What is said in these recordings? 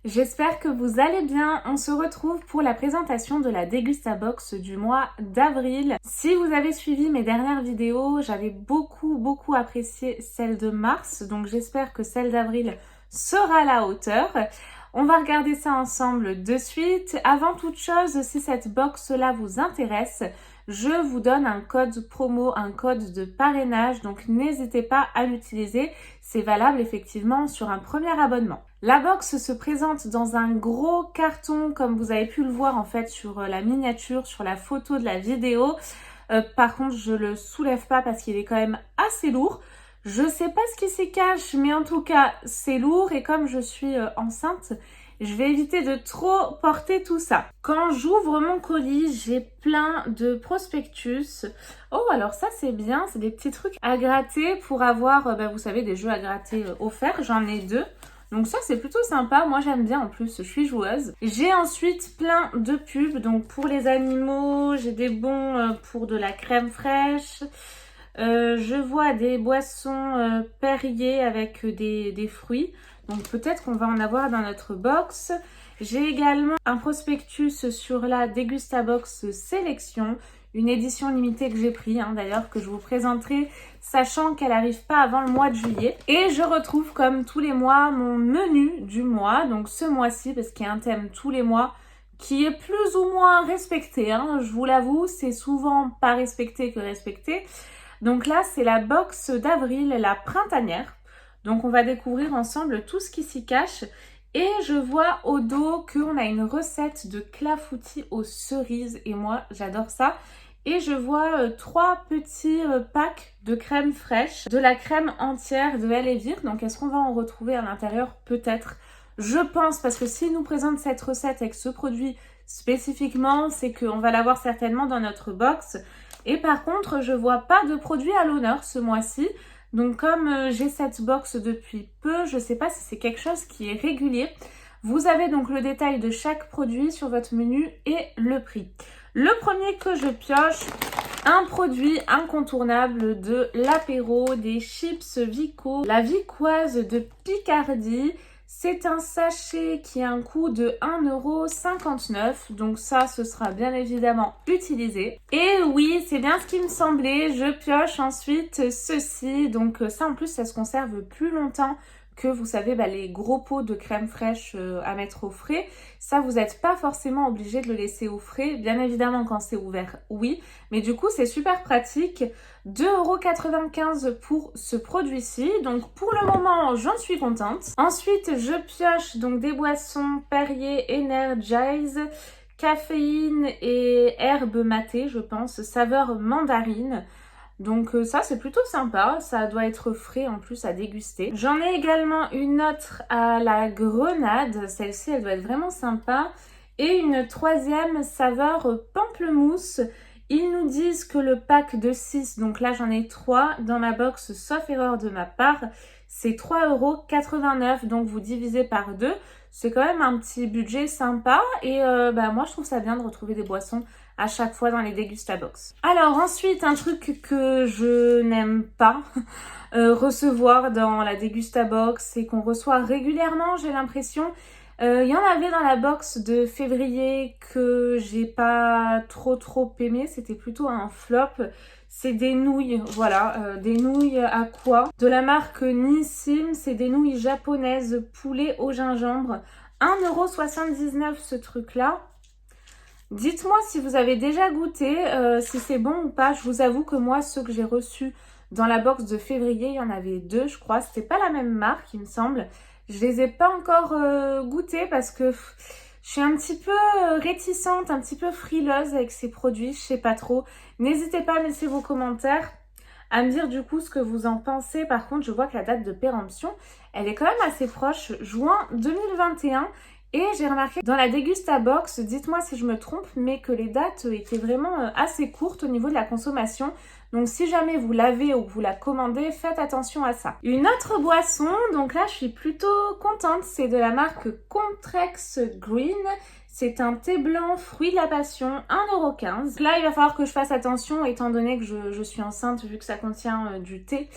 J'espère que vous allez bien. On se retrouve pour la présentation de la Dégustabox du mois d'avril. Si vous avez suivi mes dernières vidéos, j'avais beaucoup apprécié celle de mars, donc j'espère que celle d'avril sera à la hauteur. On va regarder ça ensemble de suite. Avant toute chose, si cette box-là vous intéresse, je vous donne un code promo, un code de parrainage, donc n'hésitez pas à l'utiliser. C'est valable effectivement sur un premier abonnement. La box se présente dans un gros carton, comme vous avez pu le voir en fait sur la miniature, sur la photo de la vidéo. Par contre, je le soulève pas parce qu'il est quand même assez lourd. Je sais pas ce qui s'y cache, mais en tout cas, c'est lourd et comme je suis enceinte, je vais éviter de trop porter tout ça. Quand j'ouvre mon colis, j'ai plein de prospectus. Oh, alors ça c'est bien, c'est des petits trucs à gratter pour avoir, vous savez, des jeux à gratter offerts. J'en ai 2. Donc ça c'est plutôt sympa, moi j'aime bien en plus, je suis joueuse. J'ai ensuite plein de pubs, donc pour les animaux, j'ai des bons pour de la crème fraîche. Je vois des boissons Perrier avec des fruits. Donc peut-être qu'on va en avoir dans notre box. J'ai également un prospectus sur la Dégustabox Sélection, une édition limitée que j'ai pris d'ailleurs, que je vous présenterai, sachant qu'elle n'arrive pas avant le mois de juillet. Et je retrouve comme tous les mois mon menu du mois, donc ce mois-ci, parce qu'il y a un thème tous les mois qui est plus ou moins respecté. Je vous l'avoue, c'est souvent pas respecté que respecté. Donc là, c'est la box d'avril, la printanière. Donc on va découvrir ensemble tout ce qui s'y cache. Et je vois au dos qu'on a une recette de clafoutis aux cerises. Et moi, j'adore ça. Et je vois 3 petits packs de crème fraîche, de la crème entière de Elevir. Donc est-ce qu'on va en retrouver à l'intérieur? Peut-être. Je pense, parce que s'il nous présente cette recette avec ce produit spécifiquement, c'est qu'on va l'avoir certainement dans notre box. Et par contre, je vois pas de produit à l'honneur ce mois-ci. Donc comme j'ai cette box depuis peu, je sais pas si c'est quelque chose qui est régulier. Vous avez donc le détail de chaque produit sur votre menu et le prix. Le premier que je pioche, un produit incontournable de l'apéro, des chips Vico, la Vicoise de Picardie. C'est un sachet qui a un coût de 1,59 €. Donc ça, ce sera bien évidemment utilisé. Et oui, c'est bien ce qui me semblait. Je pioche ensuite ceci. Donc ça, en plus, ça se conserve plus longtemps que, vous savez, les gros pots de crème fraîche à mettre au frais. Ça, vous n'êtes pas forcément obligé de le laisser au frais. Bien évidemment, quand c'est ouvert, oui. Mais du coup, c'est super pratique. 2,95 € pour ce produit-ci. Donc, pour le moment, j'en suis contente. Ensuite, je pioche donc des boissons Perrier Energize, caféine et herbe matée, je pense, saveur mandarine. Donc ça c'est plutôt sympa, ça doit être frais en plus à déguster. J'en ai également une autre à la grenade, celle-ci elle doit être vraiment sympa. Et une troisième saveur pamplemousse. Ils nous disent que le pack de 6, donc là j'en ai 3 dans ma box, sauf erreur de ma part, c'est 3,89 €, donc vous divisez par 2. C'est quand même un petit budget sympa et moi je trouve ça bien de retrouver des boissons à chaque fois dans les Dégustabox. Alors ensuite, un truc que je n'aime pas recevoir dans la Dégustabox et qu'on reçoit régulièrement, j'ai l'impression. Il y en avait dans la box de février que j'ai pas trop aimé, c'était plutôt un flop. C'est des nouilles, voilà, des nouilles à quoi? De la marque Nissin, c'est des nouilles japonaises poulet au gingembre. 1,79 € ce truc-là. Dites-moi si vous avez déjà goûté, si c'est bon ou pas. Je vous avoue que moi, ceux que j'ai reçus dans la box de février, il y en avait 2, je crois. C'était pas la même marque, il me semble. Je les ai pas encore goûtés parce que je suis un petit peu réticente, un petit peu frileuse avec ces produits. Je sais pas trop. N'hésitez pas à laisser vos commentaires, à me dire du coup ce que vous en pensez. Par contre, je vois que la date de péremption, elle est quand même assez proche, juin 2021. Et j'ai remarqué dans la Dégustabox, dites-moi si je me trompe, mais que les dates étaient vraiment assez courtes au niveau de la consommation. Donc si jamais vous l'avez ou que vous la commandez, faites attention à ça. Une autre boisson, donc là je suis plutôt contente, c'est de la marque Contrex Green. C'est un thé blanc fruit de la passion, 1,15 €. Là il va falloir que je fasse attention étant donné que je suis enceinte vu que ça contient du thé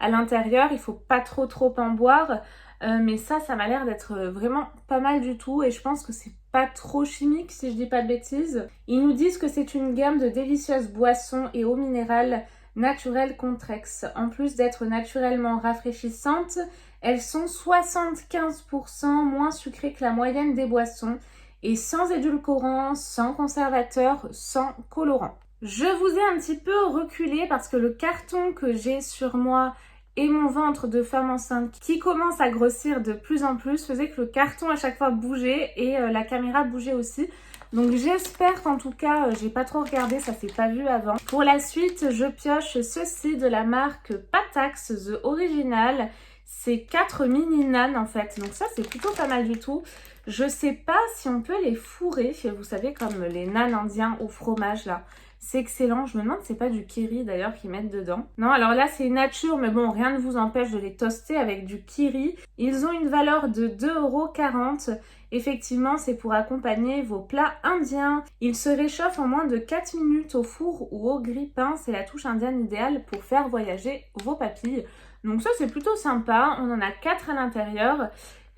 à l'intérieur. Il faut pas trop en boire. Mais ça m'a l'air d'être vraiment pas mal du tout et je pense que c'est pas trop chimique si je dis pas de bêtises. Ils nous disent que c'est une gamme de délicieuses boissons et eau minérale naturelles Contrex. En plus d'être naturellement rafraîchissantes, elles sont 75% moins sucrées que la moyenne des boissons et sans édulcorants, sans conservateurs, sans colorants. Je vous ai un petit peu reculé parce que le carton que j'ai sur moi et mon ventre de femme enceinte qui commence à grossir de plus en plus faisait que le carton à chaque fois bougeait et la caméra bougeait aussi. Donc j'espère qu'en tout cas, j'ai pas trop regardé, ça s'est pas vu avant. Pour la suite, je pioche ceci de la marque Patax The Original. C'est 4 mini nanes en fait, donc ça c'est plutôt pas mal du tout. Je sais pas si on peut les fourrer, vous savez comme les nanes indiens au fromage là. C'est excellent, je me demande si c'est pas du kiri d'ailleurs qu'ils mettent dedans. Non, alors là c'est nature, mais bon, rien ne vous empêche de les toaster avec du kiri. Ils ont une valeur de 2,40 €. Effectivement, c'est pour accompagner vos plats indiens. Ils se réchauffent en moins de 4 minutes au four ou au grille-pain. C'est la touche indienne idéale pour faire voyager vos papilles. Donc ça c'est plutôt sympa, on en a 4 à l'intérieur.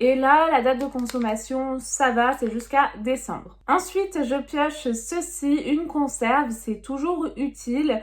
Et là, la date de consommation, ça va, c'est jusqu'à décembre. Ensuite, je pioche ceci, une conserve, c'est toujours utile.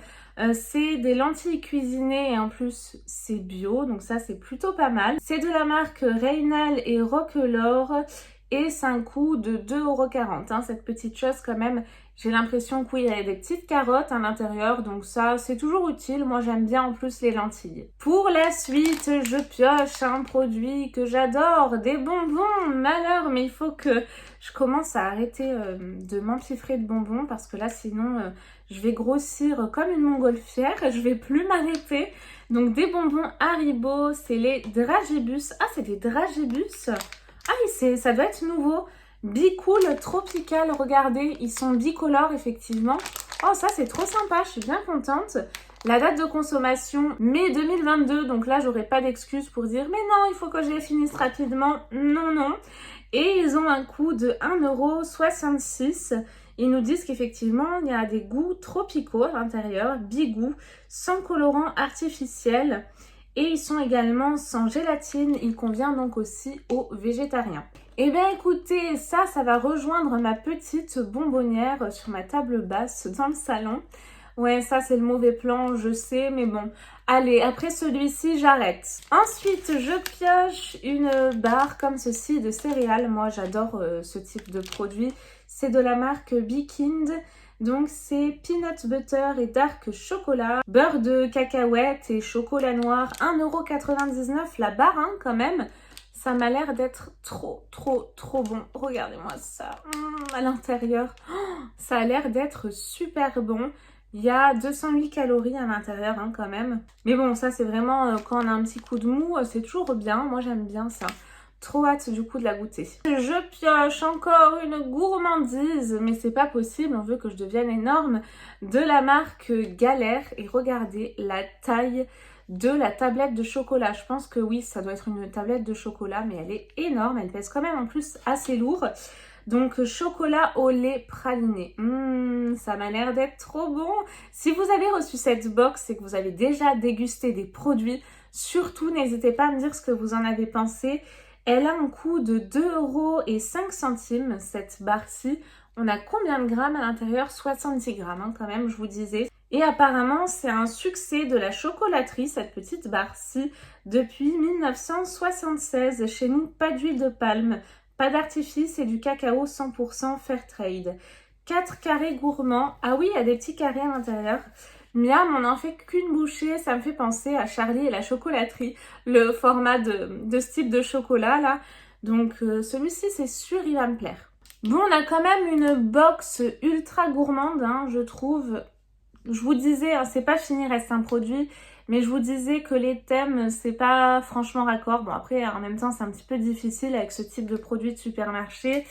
C'est des lentilles cuisinées et en plus, c'est bio, donc ça, c'est plutôt pas mal. C'est de la marque Reynal et Roquelaure et c'est un coût de 2,40 €. Cette petite chose quand même, j'ai l'impression qu'il y a des petites carottes à l'intérieur, donc ça c'est toujours utile. Moi j'aime bien en plus les lentilles. Pour la suite, je pioche un produit que j'adore, des bonbons. Malheur, mais il faut que je commence à arrêter de m'empiffrer de bonbons parce que là sinon je vais grossir comme une montgolfière, je vais plus m'arrêter. Donc des bonbons Haribo, c'est les Dragibus. Ah, c'est des Dragibus. Ah oui, ça doit être nouveau. Bicool Tropical, regardez, ils sont bicolores effectivement. Oh, ça c'est trop sympa, je suis bien contente. La date de consommation, mai 2022, donc là j'aurai pas d'excuse pour dire mais non, il faut que je les finisse rapidement. Non, non. Et ils ont un coût de 1,66 €. Ils nous disent qu'effectivement, il y a des goûts tropicaux à l'intérieur, bigoût, sans colorant artificiel. Et ils sont également sans gélatine, il convient donc aussi aux végétariens. Et bien écoutez, ça va rejoindre ma petite bonbonnière sur ma table basse dans le salon. Ouais, ça c'est le mauvais plan, je sais, mais bon. Allez, après celui-ci, j'arrête. Ensuite, je pioche une barre comme ceci de céréales. Moi, j'adore ce type de produit. C'est de la marque Bikind. Donc c'est peanut butter et dark chocolat, beurre de cacahuète et chocolat noir, 1,99 € la barre hein, quand même. Ça m'a l'air d'être trop bon. Regardez-moi ça à l'intérieur. Oh, ça a l'air d'être super bon. Il y a 208 calories à l'intérieur hein, quand même. Mais bon, ça c'est vraiment quand on a un petit coup de mou, c'est toujours bien. Moi j'aime bien ça. Trop hâte du coup de la goûter. Je pioche encore une gourmandise, mais c'est pas possible, on veut que je devienne énorme, de la marque Galère. Et regardez la taille de la tablette de chocolat. Je pense que oui, ça doit être une tablette de chocolat, mais elle est énorme. Elle pèse quand même en plus assez lourd. Donc chocolat au lait praliné. Ça m'a l'air d'être trop bon. Si vous avez reçu cette box et que vous avez déjà dégusté des produits, surtout n'hésitez pas à me dire ce que vous en avez pensé. Elle a un coût de 2,05 € cette barre-ci. On a combien de grammes à l'intérieur? 70 grammes hein, quand même, je vous disais. Et apparemment, c'est un succès de la chocolaterie, cette petite barre-ci, depuis 1976. Chez nous, pas d'huile de palme, pas d'artifice et du cacao 100% fair trade. 4 carrés gourmands. Ah oui, il y a des petits carrés à l'intérieur. Miam, on n'en fait qu'une bouchée, ça me fait penser à Charlie et la chocolaterie, le format de ce type de chocolat là. Donc celui-ci c'est sûr il va me plaire. Bon, on a quand même une box ultra gourmande hein, je trouve. Je vous disais, hein, c'est pas fini, reste un produit, mais je vous disais que les thèmes c'est pas franchement raccord. Bon après en même temps c'est un petit peu difficile avec ce type de produit de supermarché.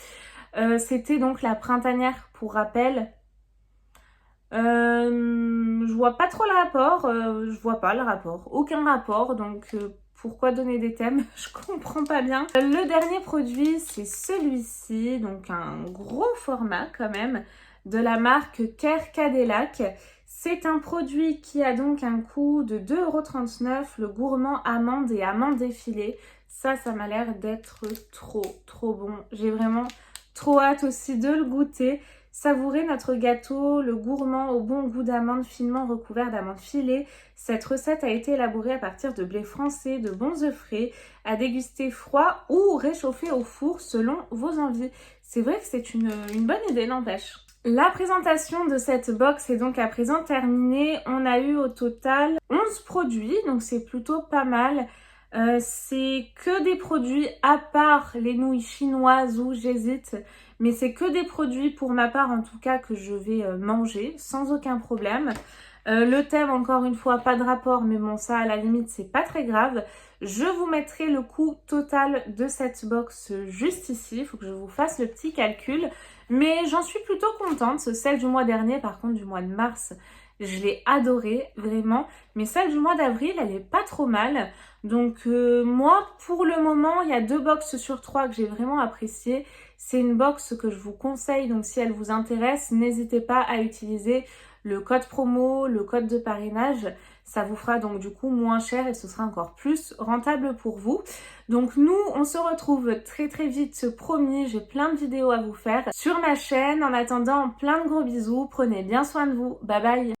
C'était donc la printanière pour rappel. Je vois pas trop le rapport, je vois pas le rapport, aucun rapport, donc pourquoi donner des thèmes? Je comprends pas bien. Le dernier produit c'est celui-ci, donc un gros format quand même, de la marque Care Cadillac. C'est un produit qui a donc un coût de 2,39 €, le gourmand amande et amande effilée. Ça m'a l'air d'être trop bon. J'ai vraiment trop hâte aussi de le goûter. Savourer notre gâteau, le gourmand au bon goût d'amande finement recouvert d'amandes filées. Cette recette a été élaborée à partir de blé français, de bons œufs frais, à déguster froid ou réchauffé au four selon vos envies. C'est vrai que c'est une bonne idée, n'empêche. La présentation de cette box est donc à présent terminée. On a eu au total 11 produits, donc c'est plutôt pas mal. C'est que des produits à part les nouilles chinoises où j'hésite, mais c'est que des produits pour ma part en tout cas que je vais manger sans aucun problème. Le thème, encore une fois, pas de rapport, mais bon, ça, à la limite, c'est pas très grave. Je vous mettrai le coût total de cette box juste ici. Il faut que je vous fasse le petit calcul. Mais j'en suis plutôt contente. Celle du mois dernier, par contre, du mois de mars, je l'ai adorée, vraiment. Mais celle du mois d'avril, elle est pas trop mal. Donc, moi, pour le moment, il y a 2 box sur 3 que j'ai vraiment appréciées. C'est une box que je vous conseille. Donc, si elle vous intéresse, n'hésitez pas à utiliser le code promo, le code de parrainage, ça vous fera donc du coup moins cher et ce sera encore plus rentable pour vous. Donc nous, on se retrouve très vite, promis, j'ai plein de vidéos à vous faire sur ma chaîne. En attendant, plein de gros bisous, prenez bien soin de vous, bye bye.